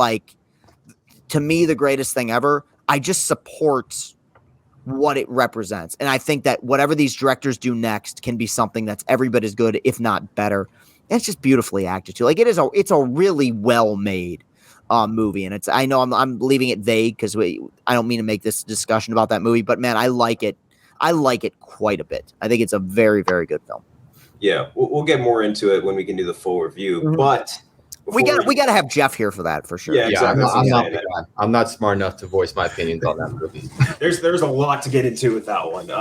to me, the greatest thing ever, I just support what it represents. And I think that whatever these directors do next can be something that's every bit as good, if not better. And it's just beautifully acted too. It's a really well-made movie. And I know I'm leaving it vague because I don't mean to make this discussion about that movie, but man, I like it. I like it quite a bit. I think it's a very, very good film. Yeah, we'll get more into it when we can do the full review. Mm-hmm. But we got to have Jeff here for that for sure. Yeah, exactly. I'm not smart enough to voice my opinions on that movie. There's a lot to get into with that one.